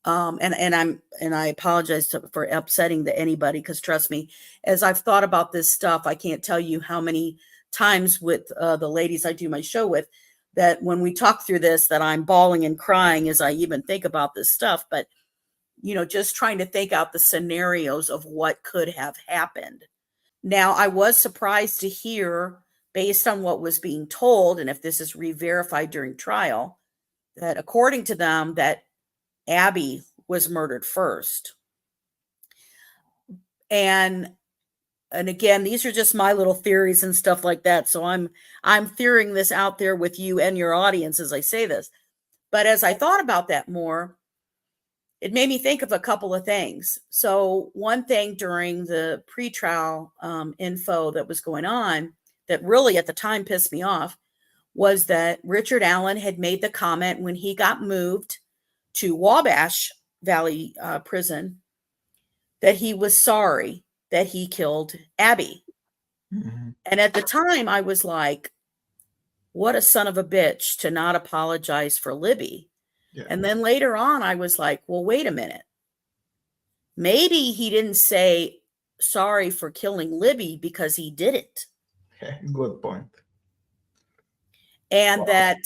And I apologize for upsetting anybody, because trust me, as I've thought about this stuff, I can't tell you how many times with the ladies I do my show with, that when we talk through this, that I'm bawling and crying as I even think about this stuff. But just trying to think out the scenarios of what could have happened. Now, I was surprised to hear, based on what was being told, and if this is re-verified during trial, that according to them, that Abby was murdered first. And again, these are just my little theories and stuff like that. So I'm theorying this out there with you and your audience as I say this. But as I thought about that more, it made me think of a couple of things. So one thing during the pretrial info that was going on that really at the time pissed me off was that Richard Allen had made the comment when he got moved to Wabash Valley Prison that he was sorry that he killed Abby. Mm-hmm. And at the time I was like, what a son of a bitch to not apologize for Libby. Yeah. And then later on, I was like, well, wait a minute. Maybe he didn't say sorry for killing Libby because he didn't. Okay, good point. And that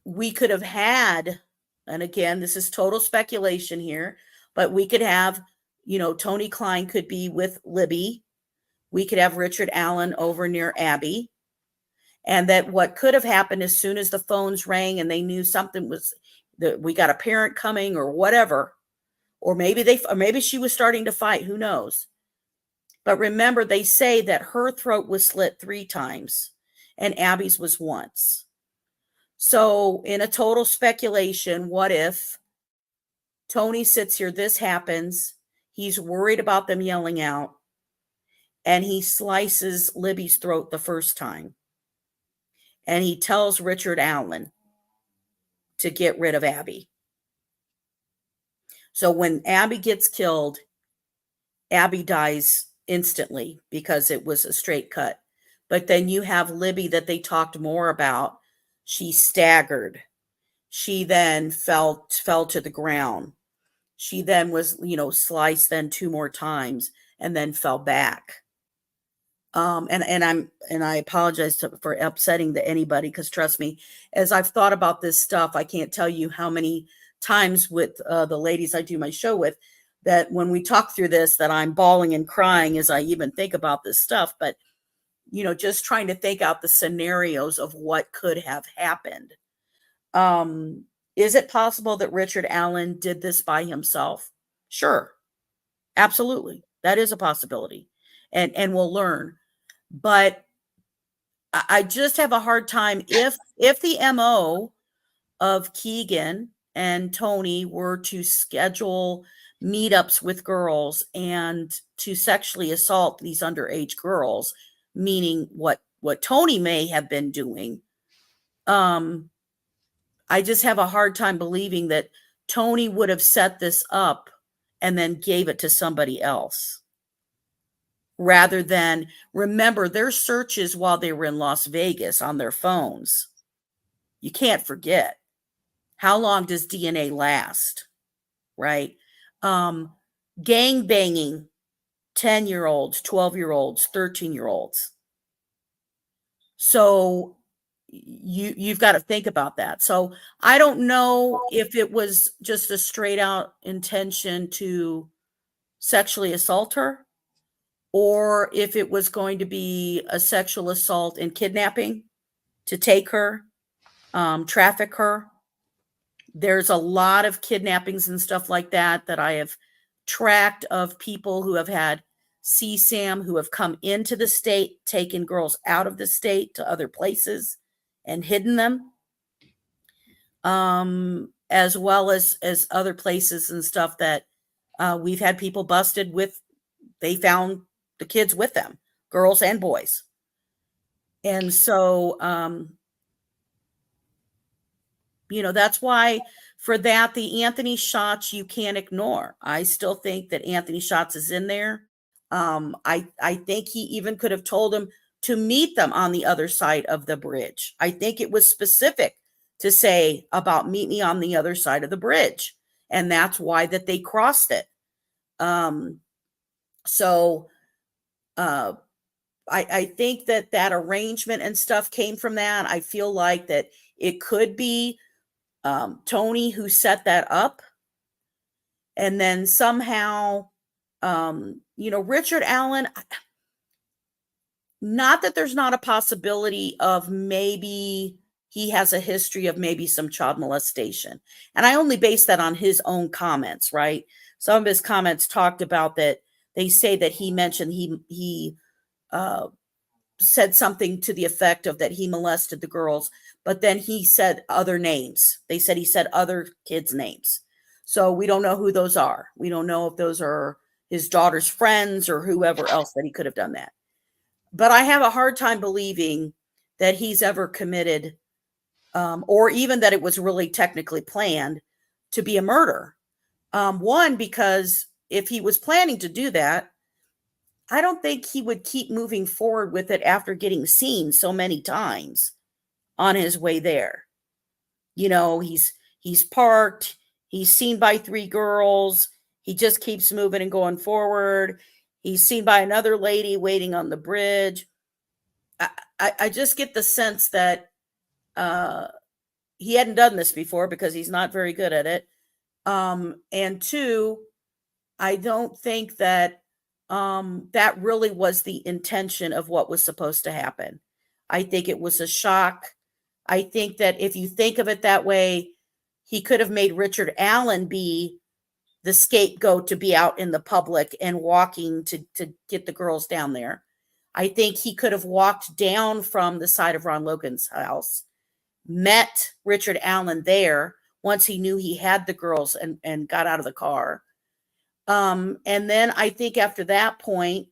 we could have had, and again, this is total speculation here, but we could have, Tony Klein could be with Libby. We could have Richard Allen over near Abby. And that what could have happened as soon as the phones rang and they knew something was, that we got a parent coming or whatever, or maybe she was starting to fight, who knows. But remember, they say that her throat was slit 3 times and Abby's was once. So in a total speculation, what if Tony sits here, this happens, he's worried about them yelling out, and he slices Libby's throat the first time. And he tells Richard Allen to get rid of Abby. So when Abby gets killed, Abby dies instantly because it was a straight cut. But then you have Libby that they talked more about. She staggered. She then fell to the ground. She then was, sliced then 2 more times and then fell back. And I apologize for upsetting anybody, because trust me, as I've thought about this stuff, I can't tell you how many times with the ladies I do my show with, that when we talk through this, that I'm bawling and crying as I even think about this stuff. But, just trying to think out the scenarios of what could have happened. Is it possible that Richard Allen did this by himself? Sure. Absolutely. That is a possibility. And we'll learn. But I just have a hard time if the MO of Keegan and Tony were to schedule meetups with girls and to sexually assault these underage girls, meaning what Tony may have been doing. I just have a hard time believing that Tony would have set this up and then gave it to somebody else. Rather than, remember, their searches while they were in Las Vegas on their phones. You can't forget. How long does DNA last? Right? Gang banging 10-year-olds, 12-year-olds, 13-year-olds. So you've got to think about that. So I don't know if it was just a straight out intention to sexually assault her, or if it was going to be a sexual assault and kidnapping to take her, traffic her. There's a lot of kidnappings and stuff like that I have tracked of people who have had CSAM, who have come into the state, taken girls out of the state to other places and hidden them, as well as other places and stuff that we've had people busted with. They found the kids with them, girls and boys. And so, that's why for that, the Anthony Schatz, you can't ignore. I still think that Anthony Schatz is in there. I think he even could have told him to meet them on the other side of the bridge. I think it was specific to say about meet me on the other side of the bridge. and that's why that they crossed it. So I think that that arrangement and stuff came from that. I feel like that it could be Tony who set that up, and then somehow, Richard Allen. Not that there's not a possibility of maybe he has a history of maybe some child molestation. And I only base that on his own comments, right? Some of his comments talked about that. They say that he mentioned he said something to the effect of that he molested the girls, but then he said other names. They said he said other kids' names. So we don't know who those are. We don't know if those are his daughter's friends or whoever else that he could have done that. But I have a hard time believing that he's ever committed, or even that it was really technically planned to be a murder. One, because if he was planning to do that, I don't think he would keep moving forward with it after getting seen so many times on his way there. He's parked, he's seen by 3 girls, he just keeps moving and going forward. He's seen by another lady waiting on the bridge. I just get the sense that he hadn't done this before because he's not very good at it. And 2, I don't think that that really was the intention of what was supposed to happen. I think it was a shock. I think that if you think of it that way, he could have made Richard Allen be the scapegoat to be out in the public and walking to get the girls down there. I think he could have walked down from the side of Ron Logan's house, met Richard Allen there once he knew he had the girls, and got out of the car. And then I think after that point,